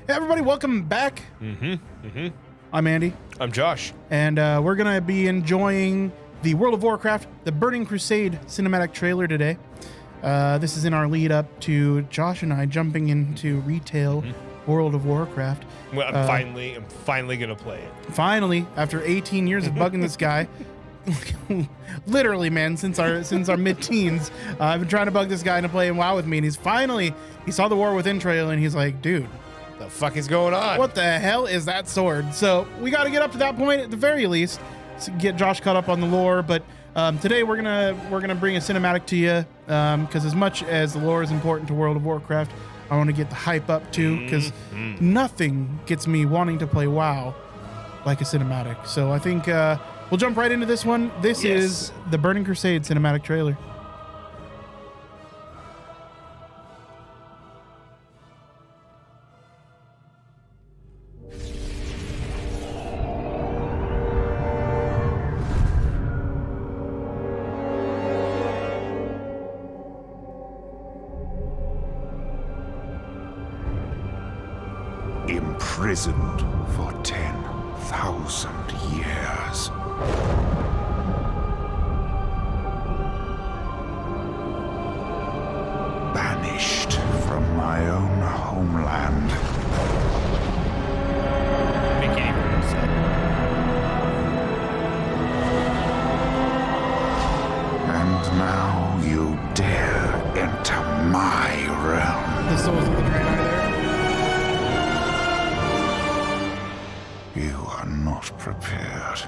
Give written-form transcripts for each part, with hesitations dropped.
Hey everybody, welcome back. I'm Andy. I'm Josh. And we're going to be enjoying the World of Warcraft, the Burning Crusade cinematic trailer today. This is in our lead up to Josh and I jumping into retail World of Warcraft. Well, I'm finally going to play it. Finally, after 18 years of bugging this guy, literally, man, since our mid-teens, I've been trying to bug this guy into playing WoW with me, and he saw the War Within trailer, and he's like, dude, The fuck is going on? what the hell is that sword? So we got to get up to that point at the very least to get Josh caught up on the lore. But today we're gonna bring a cinematic to you because as much as the lore is important to World of Warcraft, I want to get the hype up too, because nothing gets me wanting to play WoW like a cinematic. So I think we'll jump right into this one. This is the Burning Crusade cinematic trailer. Imprisoned for 10,000 years. Banished from my own homeland. Make any room set. And now you dare enter my realm. The souls of the Draenei there. You are not prepared.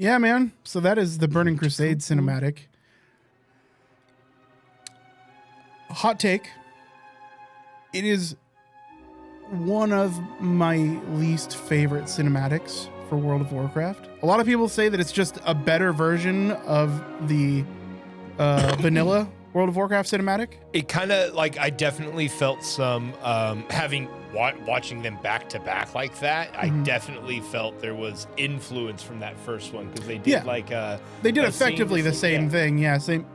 Yeah, man. So that is the Burning Crusade cinematic. Hot take. It is one of my least favorite cinematics for World of Warcraft. A lot of people say that it's just a better version of the vanilla World of Warcraft cinematic. It kind of like, I definitely felt some, watching them back to back like that, I definitely felt there was influence from that first one, because they did they did effectively the same thing. Yeah, same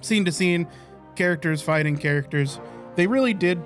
scene to scene, characters fighting characters. They really did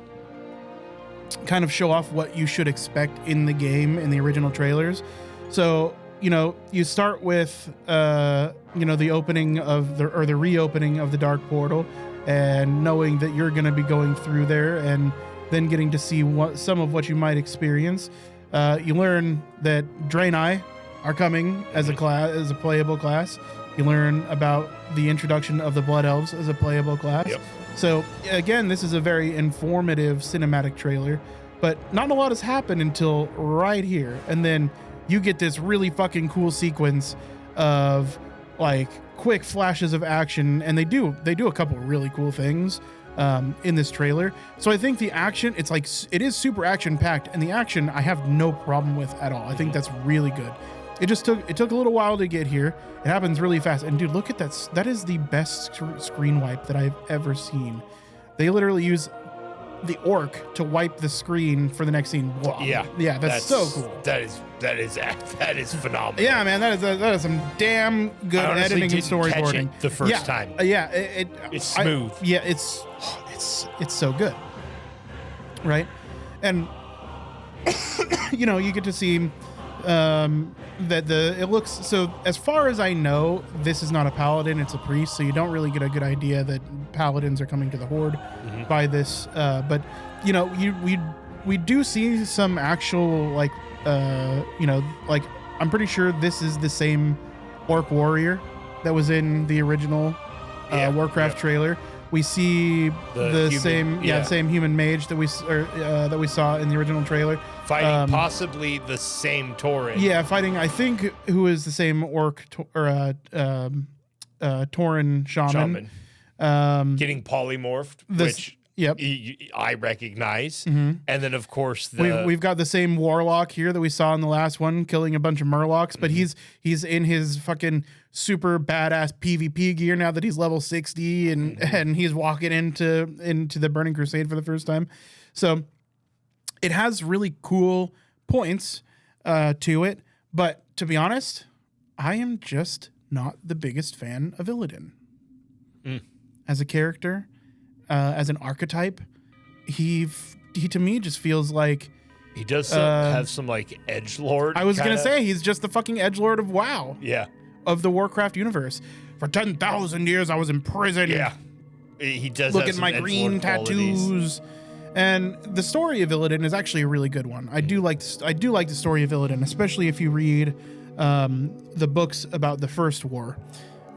kind of show off what you should expect in the game in the original trailers. So, you start with the opening of the reopening of the Dark Portal, and knowing that you're going to be going through there, and then getting to see some of what you might experience. You learn that Draenei are coming as a playable class. You learn about the introduction of the Blood Elves as a playable class. Yep. So again, this is a very informative cinematic trailer, but not a lot has happened until right here. And then you get this really fucking cool sequence of like quick flashes of action, and they do a couple of really cool things in this trailer. So I think the action, it is super action packed, and the action I have no problem with at all. I think that's really good. It took a little while to get here. It happens really fast. And dude, look at that. That is the best screen wipe that I've ever seen. They literally use the orc to wipe the screen for the next scene. Wow. Yeah, that's so cool. That is phenomenal. Yeah, man, that is some damn good editing and storyboarding. The first time. Yeah, it's smooth. It's so good. Right? And you get to see it looks, so as far as I know, this is not a paladin, it's a priest, so you don't really get a good idea that paladins are coming to the Horde by this, but we do see some actual like I'm pretty sure this is the same orc warrior that was in the original Warcraft trailer. We see the same human mage that we saw in the original trailer, fighting possibly the same Tauren. Yeah, fighting, I think, who is the same orc Tauren shaman. Getting polymorphed, which I recognize. And then of course we've got the same warlock here that we saw in the last one, killing a bunch of murlocs, but he's in his fucking super badass PvP gear now that he's level 60 and he's walking into the Burning Crusade for the first time. So it has really cool points to it, but to be honest, I am just not the biggest fan of Illidan. As a character, as an archetype, he to me just feels like he does have some like edgelord. I was gonna say he's just the fucking edgelord of WoW. Yeah. Of the Warcraft universe. For 10,000 years I was in prison. Yeah. He does look at my green tattoos. And the story of Illidan is actually a really good one. I do like the story of Illidan, especially if you read the books about the First War.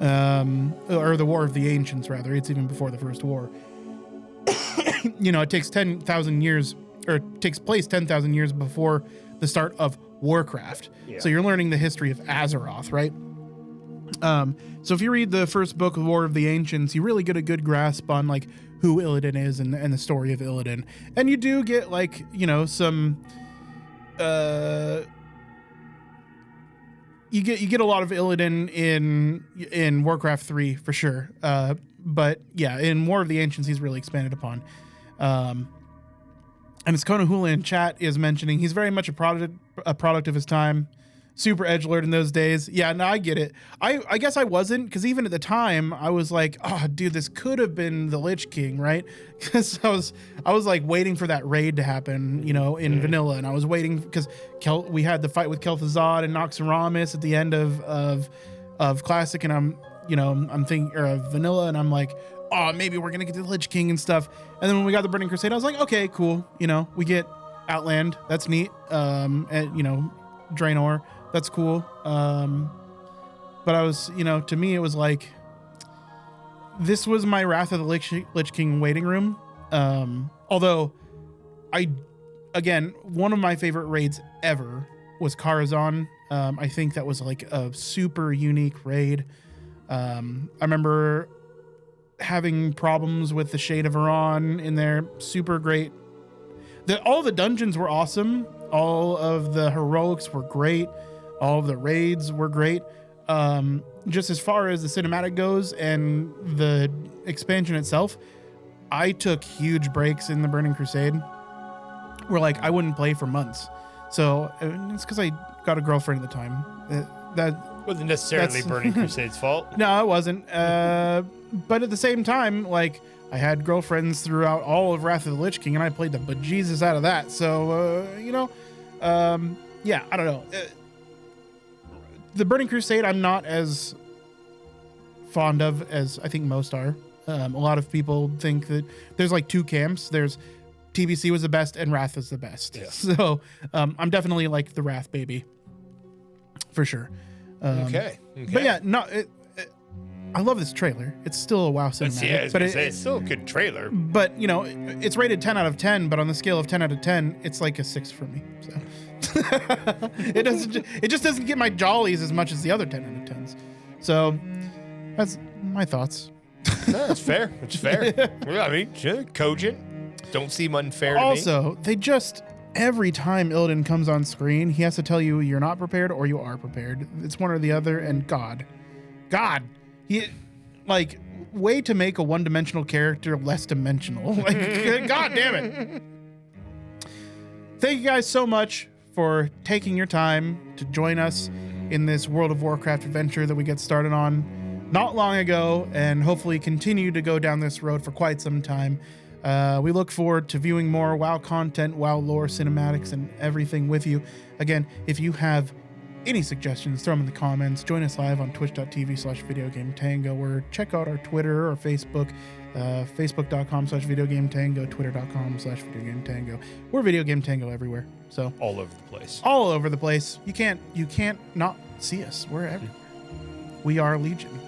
Or the War of the Ancients, rather. It's even before the First War. It takes 10,000 years, or it takes place 10,000 years before the start of Warcraft. Yeah. So you're learning the history of Azeroth, right? So if you read the first book of War of the Ancients, you really get a good grasp on like who Illidan is and the story of Illidan. And you do get like, some you get a lot of Illidan in Warcraft 3 for sure. But yeah, in War of the Ancients, he's really expanded upon. And as Konahula in chat is mentioning, he's very much a product of his time. Super edgelord in those days. Yeah, no, I get it. I guess I wasn't, because even at the time, I was like, oh, dude, this could have been the Lich King, right? Because I was like waiting for that raid to happen, in vanilla, and I was waiting because we had the fight with Kel'Thuzad and Noxuramis at the end of Classic, and I'm thinking of vanilla, and I'm like, oh, maybe we're gonna get the Lich King and stuff. And then when we got the Burning Crusade, I was like, okay, cool. We get Outland, that's neat. And Draenei. That's cool. But I was, to me, it was like, this was my Wrath of the Lich King waiting room. Although again, one of my favorite raids ever was Karazhan. I think that was like a super unique raid. I remember having problems with the Shade of Iran in there. Super great. All the dungeons were awesome. All of the heroics were great. All of the raids were great. Just as far as the cinematic goes and the expansion itself, I took huge breaks in the Burning Crusade where I wouldn't play for months. So it's because I got a girlfriend at the time. That wasn't necessarily Burning Crusade's fault. No, it wasn't. But at the same time, I had girlfriends throughout all of Wrath of the Lich King, and I played the bejesus out of that. So, yeah, I don't know. The Burning Crusade, I'm not as fond of as I think most are. A lot of people think that there's two camps. There's TBC was the best and Wrath is the best. Yeah. So I'm definitely the Wrath baby for sure. Okay. But yeah, no. I love this trailer. It's still a WoW cinematic, but it's still a good trailer. But you know, it's rated 10 out of 10. But on the scale of 10 out of 10, it's like a 6 for me. So it just doesn't get my jollies as much as the other 10 out of 10s. So that's my thoughts. No, that's fair. It's fair. I mean, cogent. Don't seem unfair to me. Also, they just every time Illidan comes on screen, he has to tell you you're not prepared or you are prepared. It's one or the other. And God, he like way to make a one-dimensional character less dimensional. Like, God damn it. Thank you guys so much for taking your time to join us in this World of Warcraft adventure that we get started on not long ago, and hopefully continue to go down this road for quite some time. We look forward to viewing more WoW content, WoW lore, cinematics, and everything with you. Again, if you have any suggestions, throw them in the comments. Join us live on twitch.tv/videogametango, or check out our Twitter or Facebook, facebook.com/videogametango, twitter.com/videogametango. We're Video Game Tango everywhere. So all over the place. All over the place. You can't not see us. We're everywhere. We are Legion.